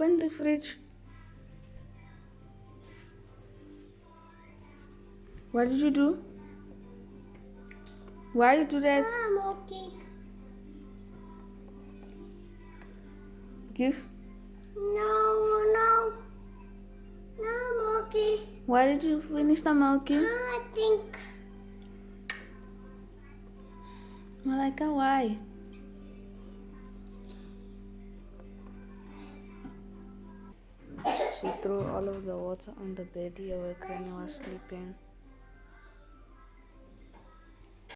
Open the fridge. What did you do? Why you do that? I'm okay. Give. No. No, I'm okay. Why did you finish the milking? I think. Malaika, why? She threw all of the water on the bed. Her granny was sleeping.